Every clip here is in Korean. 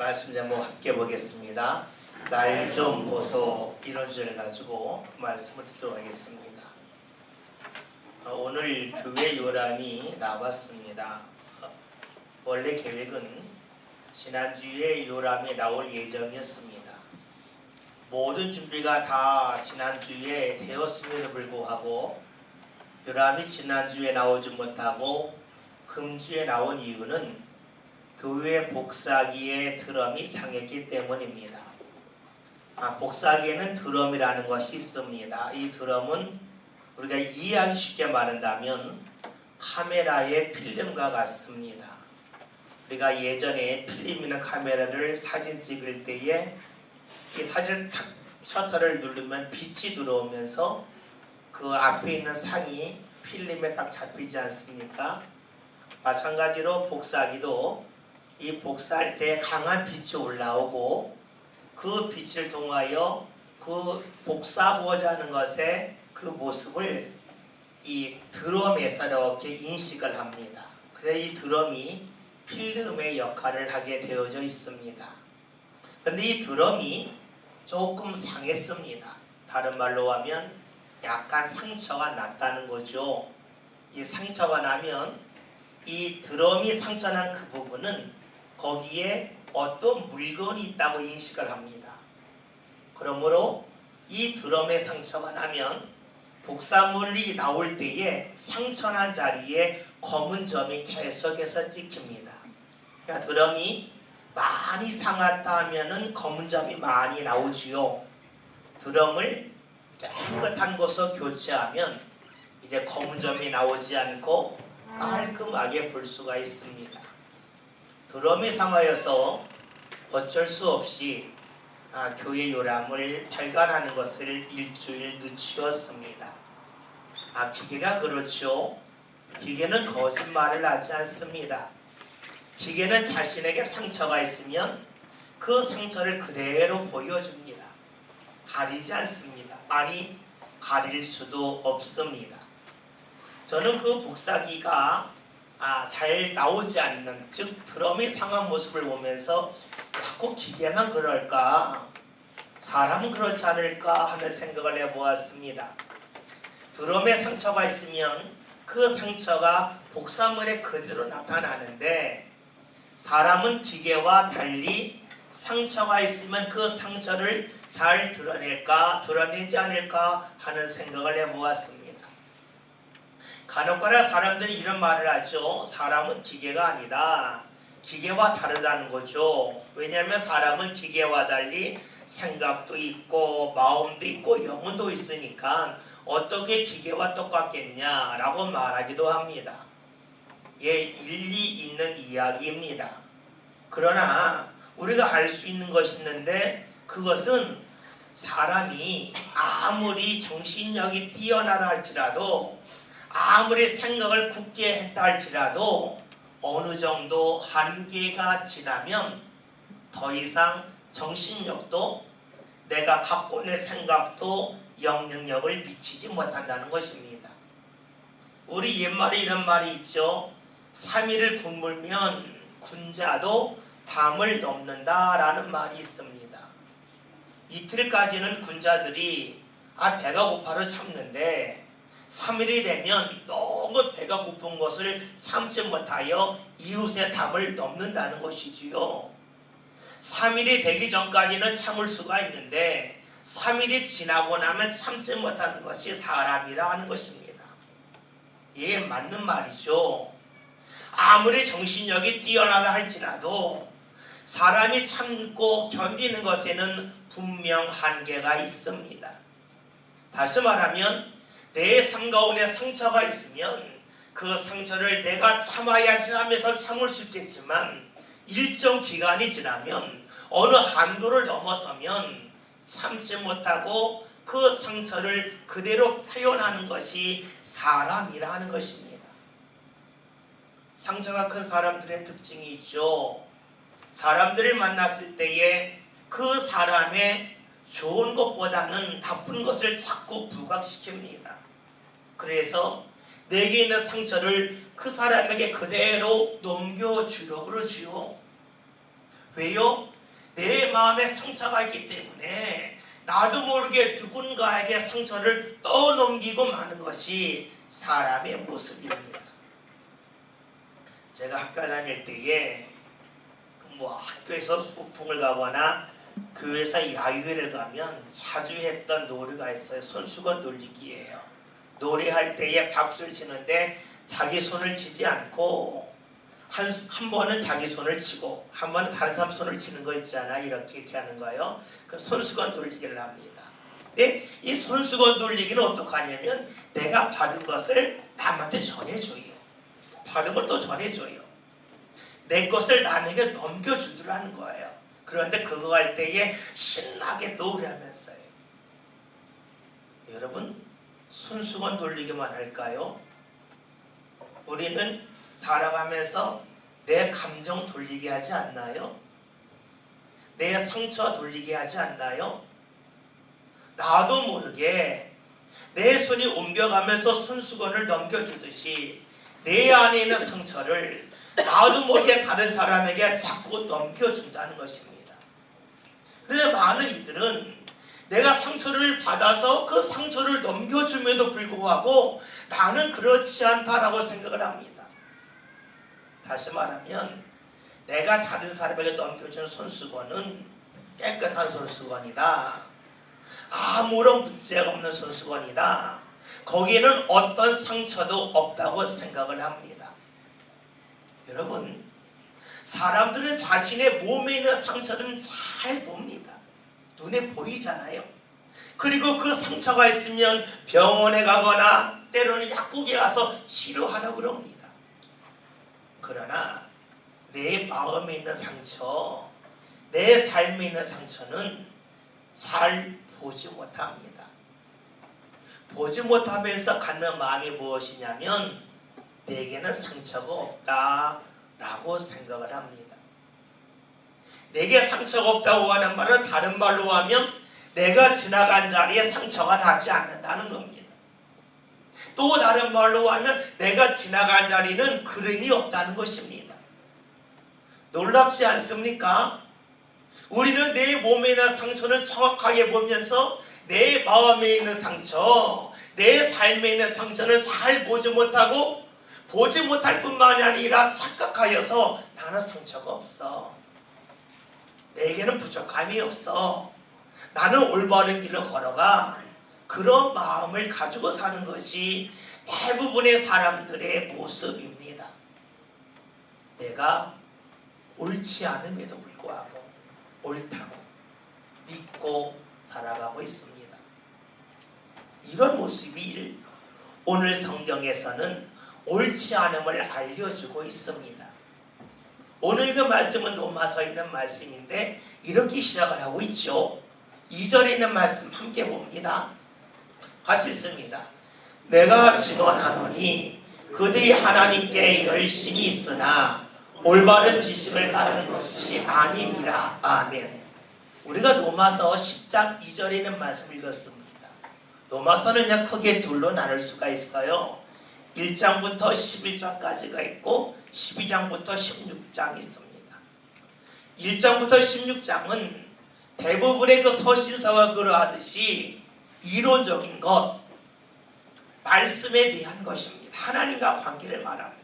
말씀 제목 함께 보겠습니다. 날 좀 보소, 이런 주제를 가지고 말씀을 듣도록 하겠습니다. 오늘 교회 요람이 나왔습니다. 원래 계획은 지난주에 요람이 나올 예정이었습니다. 모든 준비가 다 지난주에 되었음에도 불구하고 요람이 지난주에 나오지 못하고 금주에 나온 이유는 교회 복사기의 드럼이 상했기 때문입니다. 복사기에는 드럼이라는 것이 있습니다. 이 드럼은 우리가 이해하기 쉽게 말한다면 카메라의 필름과 같습니다. 우리가 예전에 필름 있는 카메라를 사진 찍을 때에 이 사진을 탁 셔터를 누르면 빛이 들어오면서 그 앞에 있는 상이 필름에 딱 잡히지 않습니까? 마찬가지로 복사기도 이 복사할 때 강한 빛이 올라오고 그 빛을 통하여 그 복사하고자 하는 것의 그 모습을 이 드럼에서 이렇게 인식을 합니다. 그래서 이 드럼이 필름의 역할을 하게 되어져 있습니다. 그런데 이 드럼이 조금 상했습니다. 다른 말로 하면 약간 상처가 났다는 거죠. 이 상처가 나면 이 드럼이 상처난 그 부분은 거기에 어떤 물건이 있다고 인식을 합니다. 그러므로 이 드럼에 상처가 나면 복사물이 나올 때에 상처난 자리에 검은 점이 계속해서 찍힙니다. 그러니까 드럼이 많이 상했다 하면은 검은 점이 많이 나오지요. 드럼을 깨끗한 곳으로 교체하면 이제 검은 점이 나오지 않고 깔끔하게 볼 수가 있습니다. 드럼이 상하여서 어쩔 수 없이 교회 요람을 발간하는 것을 일주일 늦추었습니다. 기계가 그렇죠. 기계는 거짓말을 하지 않습니다. 기계는 자신에게 상처가 있으면 그 상처를 그대로 보여줍니다. 가리지 않습니다. 아니, 가릴 수도 없습니다. 저는 그 복사기가 잘 나오지 않는, 즉 드럼이 상한 모습을 보면서 꼭 기계만 그럴까? 사람은 그렇지 않을까? 하는 생각을 해보았습니다. 드럼에 상처가 있으면 그 상처가 복사물에 그대로 나타나는데 사람은 기계와 달리 상처가 있으면 그 상처를 잘 드러낼까? 드러내지 않을까? 하는 생각을 해보았습니다. 간혹가다 사람들이 이런 말을 하죠. 사람은 기계가 아니다. 기계와 다르다는 거죠. 왜냐하면 사람은 기계와 달리 생각도 있고 마음도 있고 영혼도 있으니까 어떻게 기계와 똑같겠냐라고 말하기도 합니다. 일리 있는 이야기입니다. 그러나 우리가 알 수 있는 것이 있는데 그것은 사람이 아무리 정신력이 뛰어나다 할지라도 아무리 생각을 굳게 했다 할지라도 어느 정도 한계가 지나면 더 이상 정신력도 내가 갖고 있는 생각도 영향력을 미치지 못한다는 것입니다. 우리 옛말에 이런 말이 있죠. 3일을 굶으면 군자도 담을 넘는다라는 말이 있습니다. 이틀까지는 군자들이 배가 고파서 참는데 3일이 되면 너무 배가 고픈 것을 참지 못하여 이웃의 담을 넘는다는 것이지요. 3일이 되기 전까지는 참을 수가 있는데 3일이 지나고 나면 참지 못하는 것이 사람이라 하는 것입니다. 맞는 말이죠. 아무리 정신력이 뛰어나다 할지라도 사람이 참고 견디는 것에는 분명 한계가 있습니다. 다시 말하면 내 삶 가운데 상처가 있으면 그 상처를 내가 참아야지 하면서 참을 수 있겠지만 일정 기간이 지나면 어느 한도를 넘어서면 참지 못하고 그 상처를 그대로 표현하는 것이 사람이라는 것입니다. 상처가 큰 사람들의 특징이 있죠. 사람들을 만났을 때에 그 사람의 좋은 것보다는 나쁜 것을 자꾸 부각시킵니다. 그래서 내게 있는 상처를 그 사람에게 그대로 넘겨주려고 그러지요. 왜요? 내 마음에 상처가 있기 때문에 나도 모르게 누군가에게 상처를 떠넘기고 마는 것이 사람의 모습입니다. 제가 학교 다닐 때에 학교에서 소풍을 가거나 교회에서 야유회를 가면 자주 했던 놀이가 있어요. 손수건 돌리기예요. 노래할 때에 박수를 치는데 자기 손을 치지 않고 한 번은 자기 손을 치고 한 번은 다른 사람 손을 치는 거 있잖아. 이렇게 하는 거예요. 그 손수건 돌리기를 합니다. 근데 이 손수건 돌리기는 어떻게 하냐면 내가 받은 것을 남한테 전해줘요. 받은 걸 또 전해줘요. 내 것을 남에게 넘겨주더라는 거예요. 그런데 그거 할 때에 신나게 노래하면서요. 여러분, 손수건 돌리기만 할까요? 우리는 살아가면서 내 감정 돌리게 하지 않나요? 내 상처 돌리게 하지 않나요? 나도 모르게 내 손이 옮겨가면서 손수건을 넘겨주듯이 내 안에 있는 상처를 나도 모르게 다른 사람에게 자꾸 넘겨준다는 것입니다. 그런데 많은 이들은 내가 상처를 받아서 그 상처를 넘겨줌에도 불구하고 나는 그렇지 않다라고 생각을 합니다. 다시 말하면 내가 다른 사람에게 넘겨준 손수건은 깨끗한 손수건이다. 아무런 문제가 없는 손수건이다. 거기에는 어떤 상처도 없다고 생각을 합니다. 여러분, 사람들은 자신의 몸에 있는 상처는 잘 봅니다. 눈에 보이잖아요. 그리고 그 상처가 있으면 병원에 가거나 때로는 약국에 가서 치료하라고 그럽니다. 그러나 내 마음에 있는 상처, 내 삶에 있는 상처는 잘 보지 못합니다. 보지 못하면서 갖는 마음이 무엇이냐면 내게는 상처가 없다라고 생각을 합니다. 내게 상처가 없다고 하는 말은 다른 말로 하면 내가 지나간 자리에 상처가 나지 않는다는 겁니다. 또 다른 말로 하면 내가 지나간 자리는 그림이 없다는 것입니다. 놀랍지 않습니까? 우리는 내 몸에 있는 상처를 정확하게 보면서 내 마음에 있는 상처, 내 삶에 있는 상처는 잘 보지 못하고 보지 못할 뿐만이 아니라 착각하여서 나는 상처가 없어. 내게는 부족함이 없어. 나는 올바른 길을 걸어가. 그런 마음을 가지고 사는 것이 대부분의 사람들의 모습입니다. 내가 옳지 않음에도 불구하고 옳다고 믿고 살아가고 있습니다. 이런 모습이 오늘 성경에서는 옳지 않음을 알려주고 있습니다. 오늘 그 말씀은 로마서에 있는 말씀인데 이렇게 시작을 하고 있죠. 2절에 있는 말씀 함께 봅니다. 같이 읽습니다. 내가 증언하노니 그들이 하나님께 열심히 있으나 올바른 지식을 따르는 것이 아니니라. 아멘. 우리가 로마서 10장 2절에 있는 말씀을 읽었습니다. 로마서는 크게 둘로 나눌 수가 있어요. 1장부터 11장까지가 있고 12장부터 16장이 있습니다. 1장부터 16장은 대부분의 그 서신서가 그러하듯이 이론적인 것, 말씀에 대한 것입니다. 하나님과 관계를 말합니다.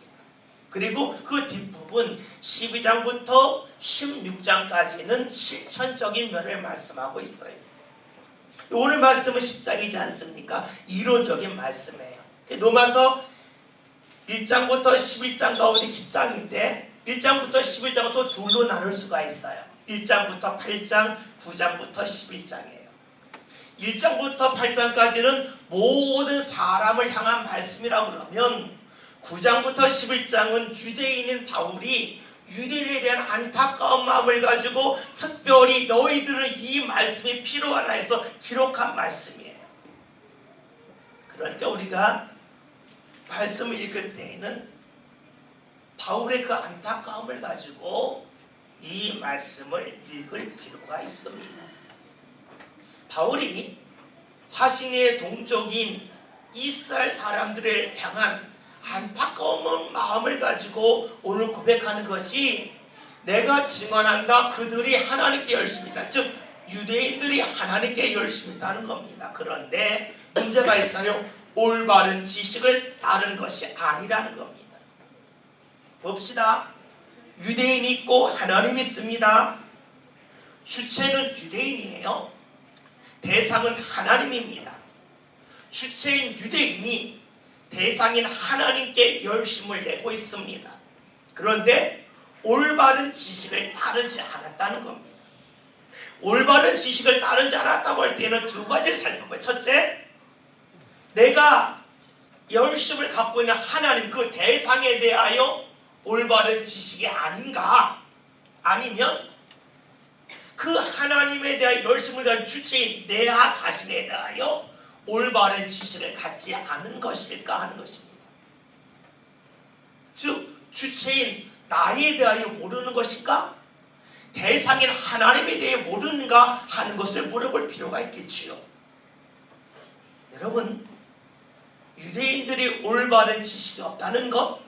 그리고 그 뒷부분 12장부터 16장까지는 실천적인 면을 말씀하고 있어요. 오늘 말씀은 10장이지 않습니까? 이론적인 말씀이에요. 로마서 1장부터 11장 가운데 10장인데 1장부터 11장은 또 둘로 나눌 수가 있어요. 1장부터 8장, 9장부터 11장이에요. 1장부터 8장까지는 모든 사람을 향한 말씀이라고 그러면 9장부터 11장은 유대인인 바울이 유대인에 대한 안타까운 마음을 가지고 특별히 너희들은 이 말씀이 필요하다 해서 기록한 말씀이에요. 그러니까 우리가 말씀을 읽을 때에는 바울의 그 안타까움을 가지고 이 말씀을 읽을 필요가 있습니다. 바울이 자신의 동족인 이스라엘 사람들을 향한 안타까운 마음을 가지고 오늘 고백하는 것이 내가 증언한다. 그들이 하나님께 열심히 있다. 즉 유대인들이 하나님께 열심히 있다는 겁니다. 그런데 문제가 있어요. 올바른 지식을 따른 것이 아니라는 겁니다. 봅시다. 유대인이 있고 하나님이 있습니다. 주체는 유대인이에요. 대상은 하나님입니다. 주체인 유대인이 대상인 하나님께 열심을 내고 있습니다. 그런데 올바른 지식을 따르지 않았다는 겁니다. 올바른 지식을 따르지 않았다고 할 때는 두 가지를 살펴봐요. 첫째, 내가 열심을 갖고 있는 하나님 그 대상에 대하여 올바른 지식이 아닌가? 아니면 그 하나님에 대한 열심을 가진 주체인 내 자신에 대하여 올바른 지식을 갖지 않은 것일까 하는 것입니다. 즉 주체인 나에 대하여 모르는 것인가? 대상인 하나님에 대해 모르는가 하는 것을 물어볼 필요가 있겠지요. 여러분, 유대인들이 올바른 지식이 없다는 것,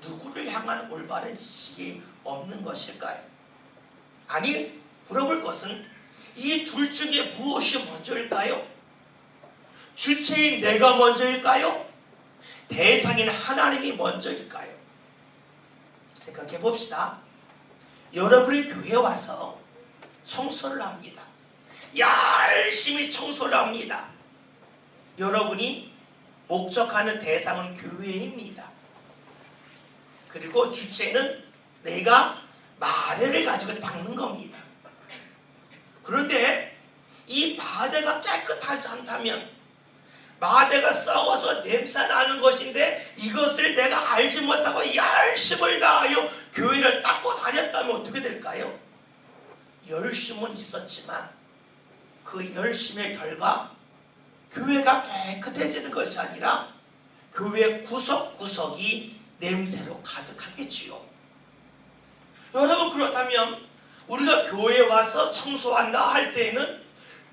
누구를 향한 올바른 지식이 없는 것일까요? 아니, 물어볼 것은 이 둘 중에 무엇이 먼저일까요? 주체인 내가 먼저일까요? 대상인 하나님이 먼저일까요? 생각해 봅시다. 여러분이 교회에 와서 청소를 합니다. 열심히 청소를 합니다. 여러분이 목적하는 대상은 교회입니다. 그리고 주체는 내가 마대를 가지고 닦는 겁니다. 그런데 이 마대가 깨끗하지 않다면, 마대가 썩어서 냄새 나는 것인데 이것을 내가 알지 못하고 열심을 다하여 교회를 닦고 다녔다면 어떻게 될까요? 열심은 있었지만 그 열심의 결과 교회가 깨끗해지는 것이 아니라 교회 구석구석이 냄새로 가득하겠지요. 여러분, 그렇다면 우리가 교회에 와서 청소한다 할 때에는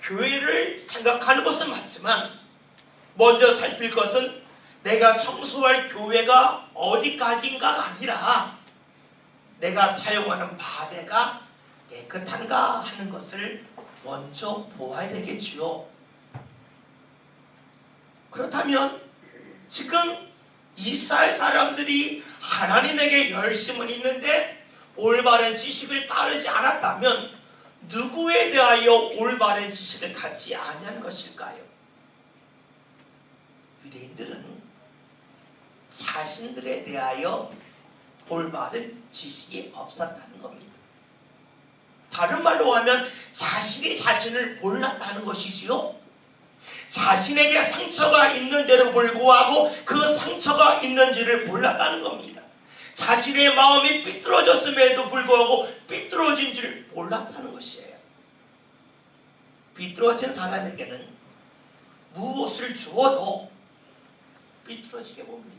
교회를 생각하는 것은 맞지만 먼저 살필 것은 내가 청소할 교회가 어디까지인가가 아니라 내가 사용하는 마대가 깨끗한가 하는 것을 먼저 보아야 되겠지요. 그렇다면 지금 이스라엘 사람들이 하나님에게 열심은 있는데 올바른 지식을 따르지 않았다면 누구에 대하여 올바른 지식을 갖지 아니한 것일까요? 유대인들은 자신들에 대하여 올바른 지식이 없었다는 겁니다. 다른 말로 하면 자신이 자신을 몰랐다는 것이지요. 자신에게 상처가 있는데도 불구하고 그 상처가 있는지를 몰랐다는 겁니다. 자신의 마음이 삐뚤어졌음에도 불구하고 삐뚤어진지를 몰랐다는 것이에요. 삐뚤어진 사람에게는 무엇을 주어도 삐뚤어지게 봅니다.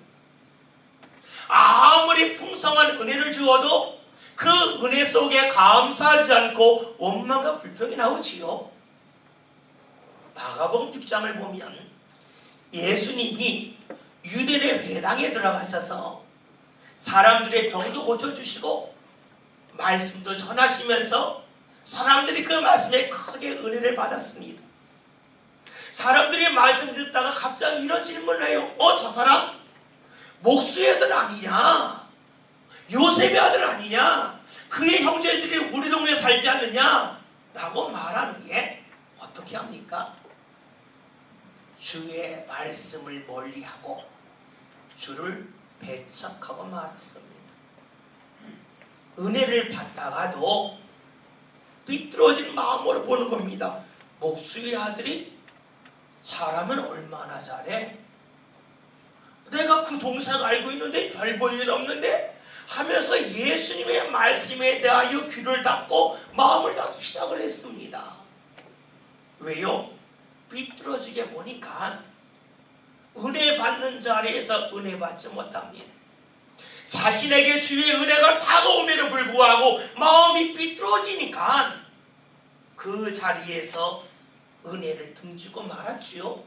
아무리 풍성한 은혜를 주어도 그 은혜 속에 감사하지 않고 원망과 불평이 나오지요. 마가복음 6장을 보면 예수님이 유대인의 회당에 들어가셔서 사람들의 병도 고쳐주시고 말씀도 전하시면서 사람들이 그 말씀에 크게 은혜를 받았습니다. 사람들이 말씀 듣다가 갑자기 이런 질문을 해요. 저 사람 목수의 아들 아니냐? 요셉의 아들 아니냐? 그의 형제들이 우리 동네에 살지 않느냐? 라고 말하는 게 어떻게 합니까? 주의 말씀을 멀리하고 주를 배척하고 말았습니다. 은혜를 받다가도 삐뚤어진 마음으로 보는 겁니다. 목수의 아들이 잘하면 얼마나 잘해? 내가 그 동생 알고 있는데 별 볼 일 없는데? 하면서 예수님의 말씀에 대하여 귀를 닫고 마음을 닫기 시작을 했습니다. 왜요? 삐뚤어지게 보니까 은혜 받는 자리에서 은혜 받지 못합니다. 자신에게 주의 은혜가 다가옴에도 불구하고 마음이 삐뚤어지니까 그 자리에서 은혜를 등지고 말았지요.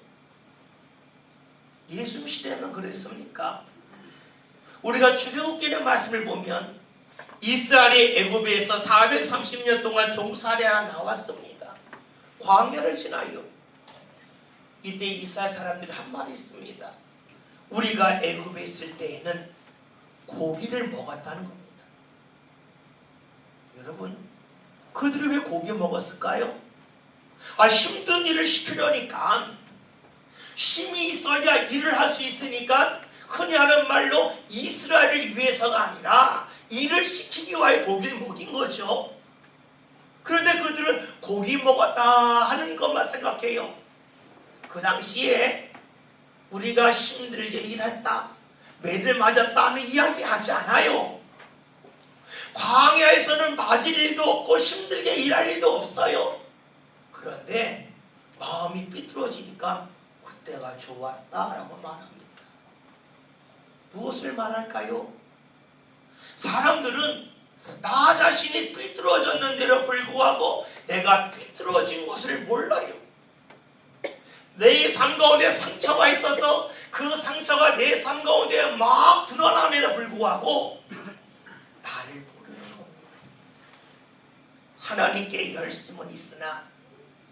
예수 시대는 그랬습니까? 우리가 출애굽기의 말씀을 보면 이스라엘이 애굽에서 430년 동안 종살이하러 나왔습니다. 광야를 지나요. 이때 이스라엘 사람들이 한 말이 있습니다. 우리가 애굽에 있을 때에는 고기를 먹었다는 겁니다. 여러분, 그들이 왜 고기 먹었을까요? 힘든 일을 시키려니까, 힘이 있어야 일을 할 수 있으니까, 흔히 하는 말로 이스라엘을 위해서가 아니라 일을 시키기 위하여 고기를 먹인 거죠. 그런데 그들은 고기 먹었다 하는 것만 생각해요. 그 당시에 우리가 힘들게 일했다, 매들 맞았다는 이야기 하지 않아요. 광야에서는 맞을 일도 없고 힘들게 일할 일도 없어요. 그런데 마음이 삐뚤어지니까 그때가 좋았다라고 말합니다. 무엇을 말할까요? 사람들은 나 자신이 삐뚤어졌는데도 불구하고 내가 삐뚤어진 것을 몰라요. 내 삶 가운데 상처가 있어서 그 상처가 내 삶 가운데 막 드러남에도 불구하고 나를 모르는 겁니다. 하나님께 열심은 있으나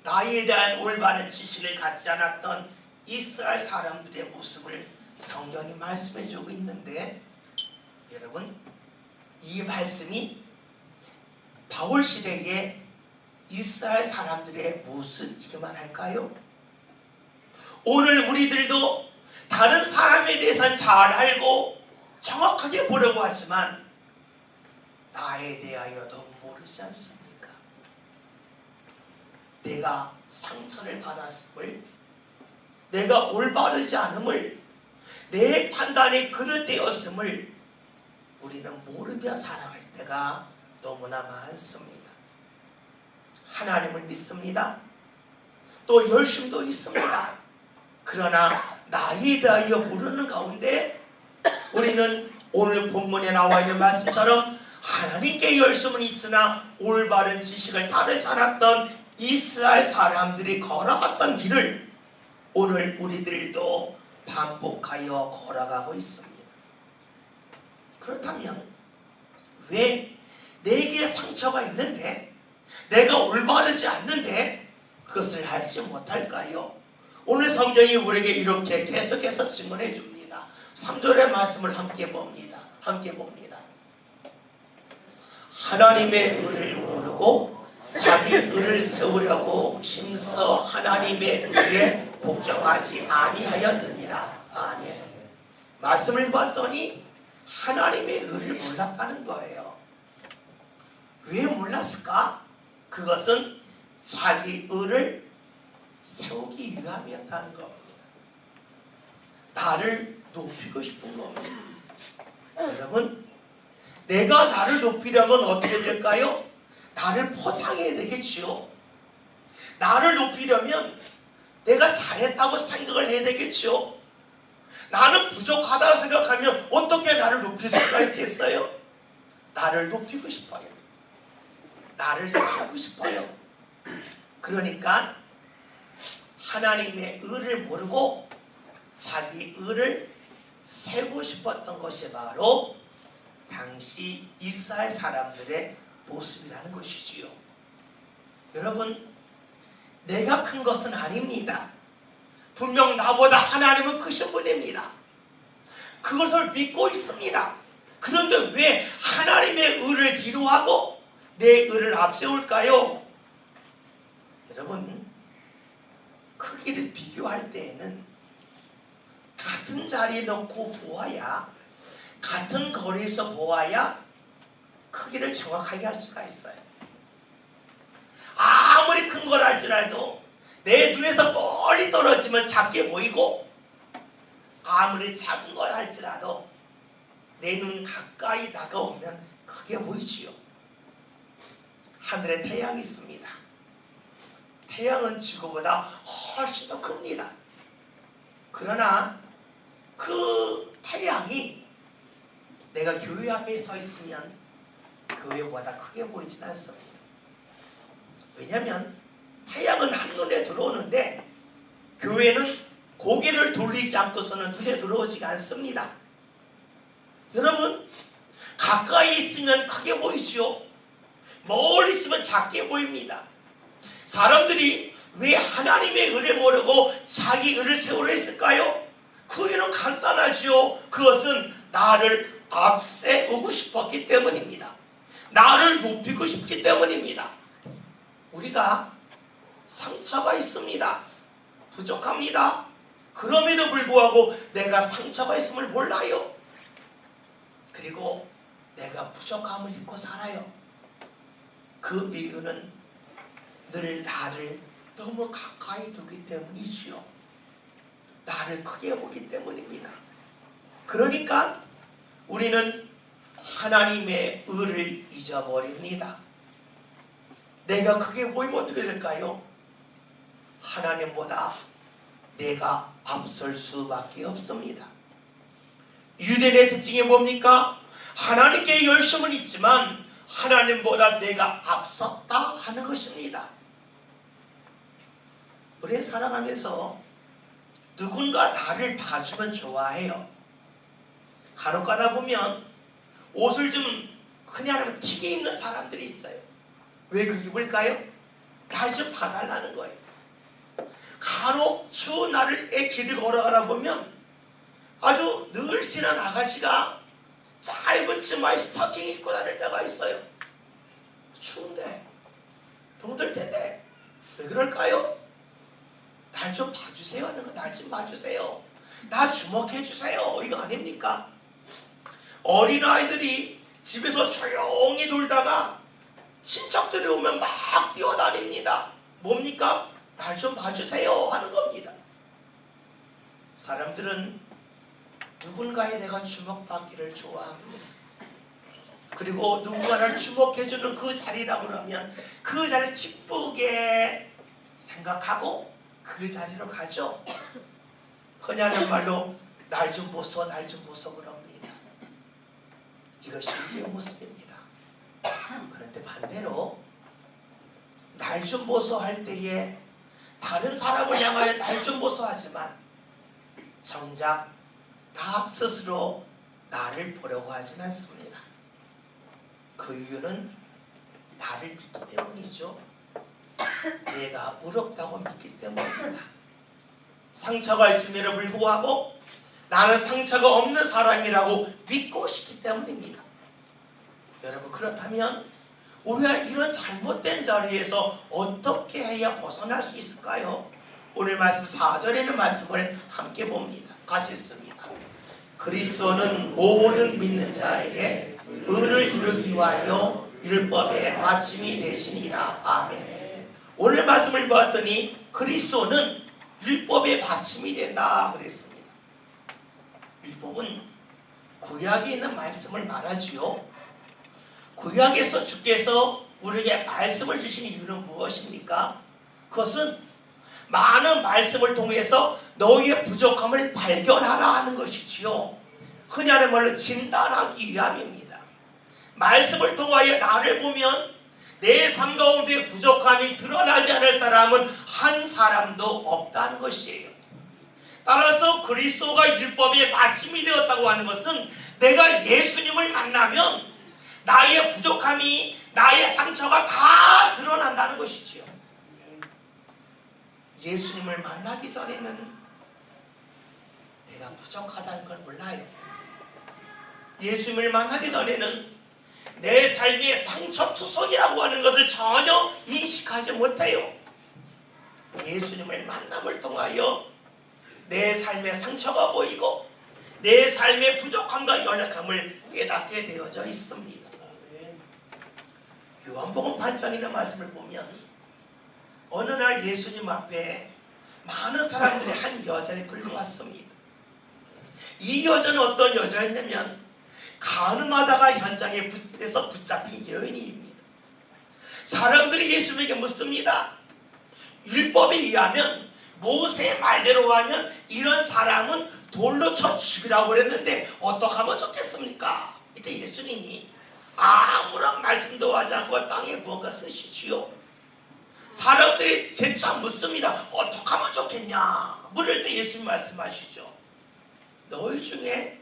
나에 대한 올바른 지식을 갖지 않았던 이스라엘 사람들의 모습을 성경이 말씀해 주고 있는데, 여러분, 이 말씀이 바울 시대의 이스라엘 사람들의 모습이기만 할까요? 오늘 우리들도 다른 사람에 대해서는 잘 알고 정확하게 보려고 하지만 나에 대하여 너무 모르지 않습니까? 내가 상처를 받았음을, 내가 올바르지 않음을, 내 판단이 그릇되었음을 우리는 모르며 살아갈 때가 너무나 많습니다. 하나님을 믿습니다. 또 열심도 있습니다. 그러나 나에 대하여 모르는 가운데 우리는 오늘 본문에 나와 있는 말씀처럼 하나님께 열심은 있으나 올바른 지식을 따르지 않았던 이스라엘 사람들이 걸어갔던 길을 오늘 우리들도 반복하여 걸어가고 있습니다. 그렇다면 왜 내게 상처가 있는데, 내가 올바르지 않는데 그것을 알지 못할까요? 오늘 성경이 우리에게 이렇게 계속해서 질문해 줍니다. 3절의 말씀을 함께 봅니다. 하나님의 의를 모르고 자기 의를 세우려고 힘써 하나님의 의에 복종하지 아니하였느니라. 아멘. 말씀을 봤더니 하나님의 의를 몰랐다는 거예요. 왜 몰랐을까? 그것은 자기 의를 세우기 위함이었다는 겁니다. 나를 높이고 싶은 겁니다. 여러분, 내가 나를 높이려면 어떻게 될까요? 나를 포장해야 되겠지요. 나를 높이려면 내가 잘했다고 생각을 해야 되겠죠. 나는 부족하다고 생각하면 어떻게 나를 높일 수가 있겠어요? 나를 높이고 싶어요. 나를 세우고 싶어요. 그러니까 하나님의 의를 모르고 자기 의를 세우고 싶었던 것이 바로 당시 이스라엘 사람들의 모습이라는 것이지요. 여러분, 내가 큰 것은 아닙니다. 분명 나보다 하나님은 크신 분입니다. 그것을 믿고 있습니다. 그런데 왜 하나님의 의를 뒤로하고 내 의를 앞세울까요? 여러분, 크기를 비교할 때에는 같은 자리에 놓고 보아야, 같은 거리에서 보아야 크기를 정확하게 할 수가 있어요. 아무리 큰 걸 할지라도 내 눈에서 멀리 떨어지면 작게 보이고, 아무리 작은 걸 할지라도 내 눈 가까이 다가오면 크게 보이지요. 하늘에 태양이 있습니다. 태양은 지구보다 훨씬 더 큽니다. 그러나 그 태양이 내가 교회 앞에 서 있으면 교회보다 크게 보이진 않습니다. 왜냐하면 태양은 한눈에 들어오는데 교회는 고개를 돌리지 않고서는 눈에 들어오지가 않습니다. 여러분, 가까이 있으면 크게 보이지요. 멀리 있으면 작게 보입니다. 사람들이 왜 하나님의 의를 모르고 자기 의를 세우려 했을까요? 그 이유는 간단하지요. 그것은 나를 앞세우고 싶었기 때문입니다. 나를 높이고 싶기 때문입니다. 우리가 상처가 있습니다. 부족합니다. 그럼에도 불구하고 내가 상처가 있음을 몰라요. 그리고 내가 부족함을 잊고 살아요. 그 이유는 늘 나를 너무 가까이 두기 때문이지요. 나를 크게 보기 때문입니다. 그러니까 우리는 하나님의 의를 잊어버립니다. 내가 크게 보이면 어떻게 될까요? 하나님보다 내가 앞설 수밖에 없습니다. 유대인의 특징이 뭡니까? 하나님께 열심은 있지만 하나님보다 내가 앞섰다 하는 것입니다. 우리는 살아가면서 누군가 나를 봐주면 좋아해요. 간혹 가다 보면 옷을 좀 흔히 하면 튀게 입는 사람들이 있어요. 왜 그 입을까요? 날 좀 봐달라는 거예요. 간혹 추운 날에 길을 걸어가다 보면 아주 늘씬한 아가씨가 짧은 치마에 스타킹 입고 다닐 때가 있어요. 추운데 동들 텐데 왜 그럴까요? 날 좀 봐주세요 하는 거. 날 좀 봐주세요. 나 주목해 주세요. 이거 아닙니까? 어린아이들이 집에서 조용히 놀다가 친척들이 오면 막 뛰어다닙니다. 뭡니까? 날 좀 봐주세요 하는 겁니다. 사람들은 누군가에 내가 주목받기를 좋아합니다. 그리고 누군가를 주목해주는 그 자리라고 그러면 그 자리를 기쁘게 생각하고 그 자리로 가죠. 흔히 하는 말로 날 좀 보소 날 좀 보소 그럽니다. 이것이 우리의 모습입니다. 그런데 반대로 날 좀 보소 할 때에 다른 사람을 향하여 날 좀 보소 하지만 정작 나 스스로 나를 보려고 하진 않습니다. 그 이유는 나를 믿기 때문이죠. 내가 의롭다고 믿기 때문입니다. 상처가 있음에도 불구하고 나는 상처가 없는 사람이라고 믿고 싶기 때문입니다. 여러분, 그렇다면 우리가 이런 잘못된 자리에서 어떻게 해야 벗어날 수 있을까요? 오늘 말씀 4절에 있는 말씀을 함께 봅니다. 같이 읽습니다. 그리스도는 모든 믿는 자에게 의를 이루기 위하여 율법의 마침이 되시니라. 아멘. 오늘 말씀을 보았더니 그리스도는 율법의 받침이 된다 그랬습니다. 율법은 구약에 있는 말씀을 말하지요. 구약에서 주께서 우리에게 말씀을 주신 이유는 무엇입니까? 그것은 많은 말씀을 통해서 너희의 부족함을 발견하라 하는 것이지요. 흔히 하는 말로 진단하기 위함입니다. 말씀을 통하여 나를 보면 내 삶 가운데 부족함이 드러나지 않을 사람은 한 사람도 없다는 것이에요. 따라서 그리스도가 율법의 마침이 되었다고 하는 것은 내가 예수님을 만나면 나의 부족함이 나의 상처가 다 드러난다는 것이지요. 예수님을 만나기 전에는 내가 부족하다는 걸 몰라요. 예수님을 만나기 전에는 내 삶의 상처투성이라고 하는 것을 전혀 인식하지 못해요. 예수님을 만남을 통하여 내 삶의 상처가 보이고 내 삶의 부족함과 연약함을 깨닫게 되어져 있습니다. 요한복음 8장에 있는 말씀을 보면 어느 날 예수님 앞에 많은 사람들이 한 여자를 끌고 왔습니다. 이 여자는 어떤 여자였냐면 간음하다가 현장에서 붙잡힌 여인입니다. 사람들이 예수님에게 묻습니다. 율법에 의하면 모세의 말대로 하면 이런 사람은 돌로 쳐 죽이라고 그랬는데 어떻게 하면 좋겠습니까? 이때 예수님이 아무런 말씀도 하지 않고 땅에 무언가 쓰시지요. 사람들이 재차 묻습니다. 어떻게 하면 좋겠냐? 물을 때 예수님 말씀하시죠. 너희 중에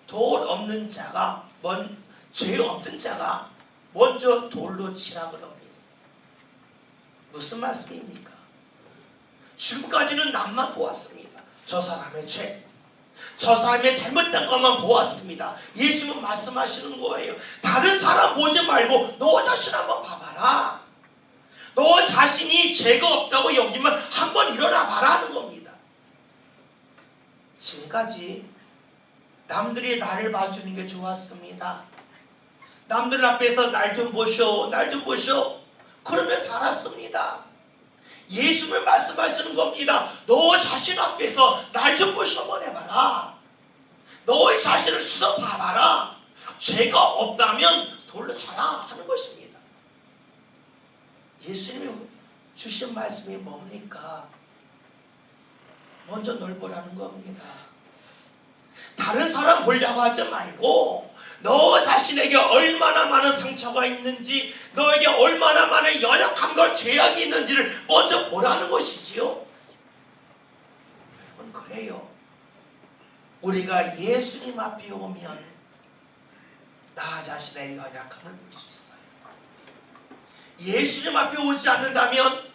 돌 없는 자가 죄 없는 자가 먼저 돌로 치라 그럽니다. 무슨 말씀입니까? 지금까지는 남만 보았습니다. 저 사람의 죄, 저 사람의 잘못된 것만 보았습니다. 예수님은 말씀하시는 거예요. 다른 사람 보지 말고 너 자신 한번 봐봐라. 너 자신이 죄가 없다고 여기면 한번 일어나 봐라 하는 겁니다. 지금까지 남들이 나를 봐주는 게 좋았습니다. 남들 앞에서 날 좀 보쇼, 날 좀 보쇼, 그러면 살았습니다. 예수님을 말씀하시는 겁니다. 너 자신 앞에서 날 좀 보쇼 한번 해봐라. 너의 자신을 수도 봐봐라. 죄가 없다면 돌로 쳐라 하는 것입니다. 예수님이 주신 말씀이 뭡니까? 먼저 널 보라는 겁니다. 다른 사람 보려고 하지 말고 너 자신에게 얼마나 많은 상처가 있는지, 너에게 얼마나 많은 연약함과 죄악이 있는지를 먼저 보라는 것이지요. 여러분, 그래요. 우리가 예수님 앞에 오면 나 자신의 연약함을 볼 수 있어요. 예수님 앞에 오지 않는다면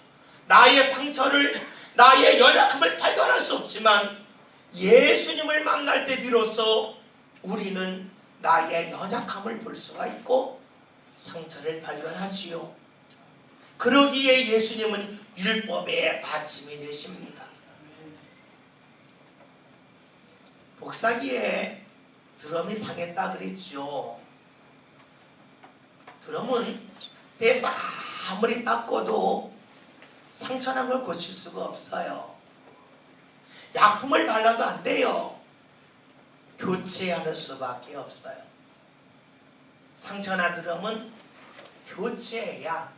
나의 상처를, 나의 연약함을 발견할 수 없지만 예수님을 만날 때 비로소 우리는 나의 연약함을 볼 수가 있고 상처를 발견하지요. 그러기에 예수님은 율법의 받침이 되십니다. 복사기에 드럼이 상했다 그랬죠. 드럼은 배에서 아무리 닦아도 상처난 걸 고칠 수가 없어요. 약품을 발라도 안 돼요. 교체하는 수밖에 없어요. 상처난 드럼은 교체해야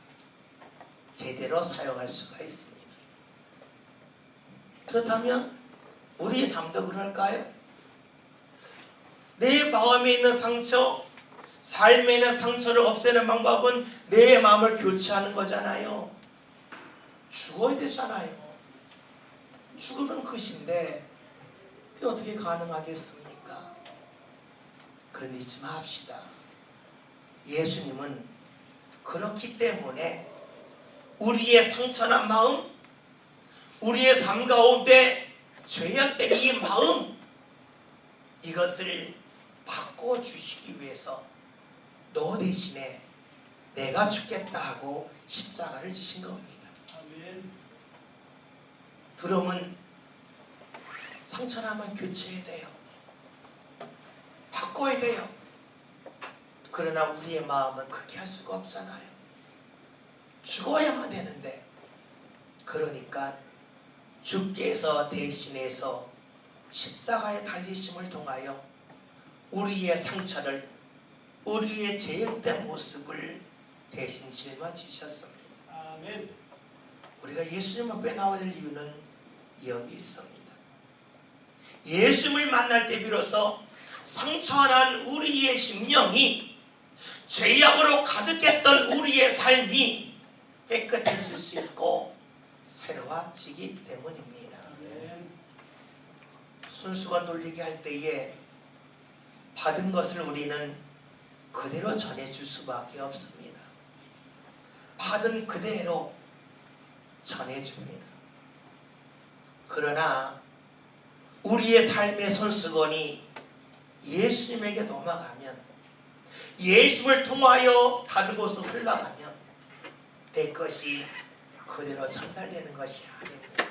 제대로 사용할 수가 있습니다. 그렇다면 우리 삶도 그럴까요? 내 마음에 있는 상처, 삶에 있는 상처를 없애는 방법은 내 마음을 교체하는 거잖아요. 죽어야 되잖아요. 죽으면 끝인데 그게 어떻게 가능하겠습니까? 그런데 잊지 맙시다. 예수님은 그렇기 때문에 우리의 상처난 마음, 우리의 삶 가운데 죄악된 이 마음, 이것을 바꿔주시기 위해서 너 대신에 내가 죽겠다 하고 십자가를 지신 겁니다. 아멘. 드럼은 상처나면 교체해야 돼요. 바꿔야 돼요. 그러나 우리의 마음은 그렇게 할 수가 없잖아요. 죽어야만 되는데. 그러니까 주께서 대신해서 십자가의 달리심을 통하여 우리의 상처를, 우리의 죄악된 모습을 대신 짊어지셨습니다. 아멘. 우리가 예수님 앞에 나와야 될 이유는 여기 있습니다. 예수님을 만날 때 비로소 상처난 우리의 심령이, 죄악으로 가득했던 우리의 삶이 깨끗해질 수 있고 새로워지기 때문입니다. 손수건 돌리기 할 때에 받은 것을 우리는 그대로 전해줄 수밖에 없습니다. 받은 그대로 전해줍니다. 그러나 우리의 삶의 손수건이 예수님에게 넘어가면, 예수를 통하여 다른 곳으로 흘러가면 내 것이 그대로 전달되는 것이 아닙니다.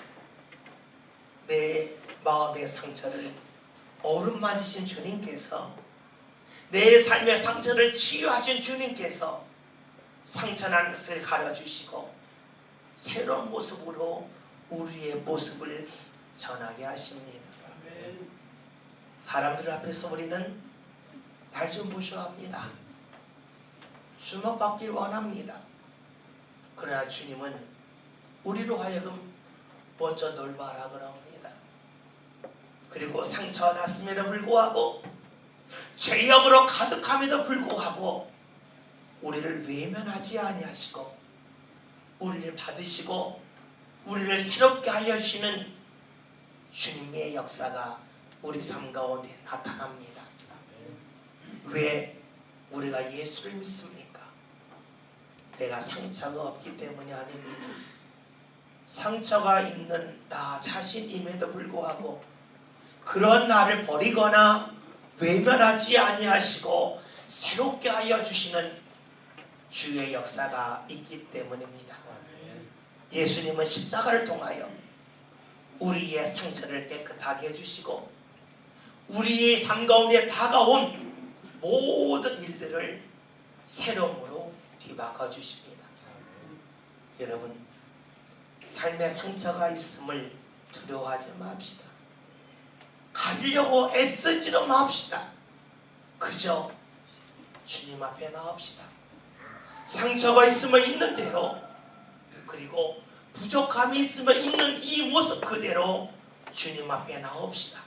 내 마음의 상처를 어루만지신 주님께서, 내 삶의 상처를 치유하신 주님께서 상처난 것을 가려주시고 새로운 모습으로 우리의 모습을 전하게 하십니다. 사람들 앞에서 우리는 날 좀 보셔야 합니다. 주목받길 원합니다. 그러나 주님은 우리로 하여금 먼저 널 봐라 그럽니다. 그리고 상처가 났음에도 불구하고, 죄악으로 가득함에도 불구하고 우리를 외면하지 아니하시고 우리를 받으시고 우리를 새롭게 하여 주시는 주님의 역사가 우리 삶 가운데 나타납니다. 왜? 우리가 예수를 믿습니까? 내가 상처가 없기 때문이 아닙니다. 상처가 있는 나 자신임에도 불구하고 그런 나를 버리거나 외면하지 아니하시고 새롭게 하여 주시는 주의 역사가 있기 때문입니다. 예수님은 십자가를 통하여 우리의 상처를 깨끗하게 해주시고 우리의 삶 가운데 다가온 모든 일들을 새로움으로 뒤바꿔 주십니다. 여러분, 삶의 상처가 있음을 두려워하지 맙시다. 가리려고 애쓰지도 맙시다. 그저 주님 앞에 나옵시다. 상처가 있으면 있는 대로, 그리고 부족함이 있으면 있는 이 모습 그대로 주님 앞에 나옵시다.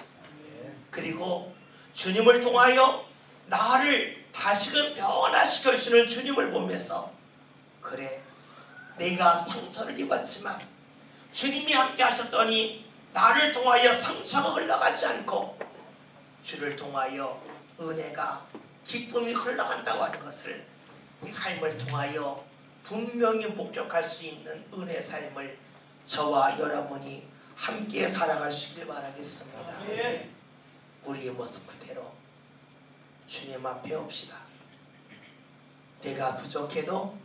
그리고 주님을 통하여 나를 다시금 변화시켜 주시는 주님을 보면서, 그래, 내가 상처를 입었지만 주님이 함께 하셨더니 나를 통하여 상처가 흘러가지 않고 주를 통하여 은혜가, 기쁨이 흘러간다고 하는 것을 삶을 통하여 분명히 목격할 수 있는 은혜 삶을 저와 여러분이 함께 살아갈 수 있길 바라겠습니다. 우리의 모습 그대로 주님 앞에 옵시다. 내가 부족해도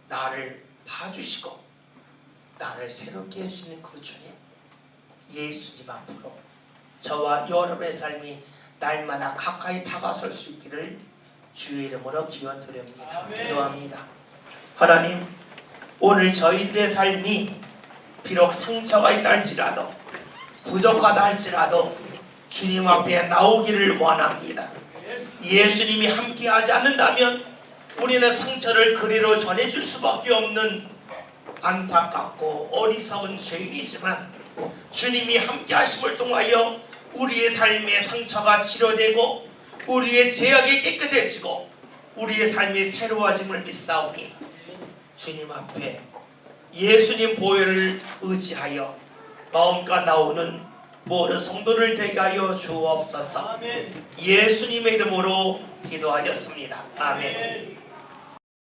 나를 봐주시고 나를 새롭게 해주시는 그 주님, 예수님 앞으로 저와 여러분의 삶이 날마다 가까이 다가설 수 있기를 주의 이름으로 기원드립니다. 기도합니다. 하나님, 오늘 저희들의 삶이 비록 상처가 있다 할지라도, 부족하다 할지라도 주님 앞에 나오기를 원합니다. 예수님이 함께하지 않는다면 우리는 상처를 그리로 전해줄 수밖에 없는 안타깝고 어리석은 죄인이지만, 주님이 함께하심을 통하여 우리의 삶의 상처가 치료되고 우리의 죄악이 깨끗해지고 우리의 삶이 새로워짐을 믿사오니 주님 앞에 예수님 보혈을 의지하여 마음과 나오는 모든 성도를 되게 하여 주옵소서. 예수님의 이름으로 기도하였습니다. 아멘.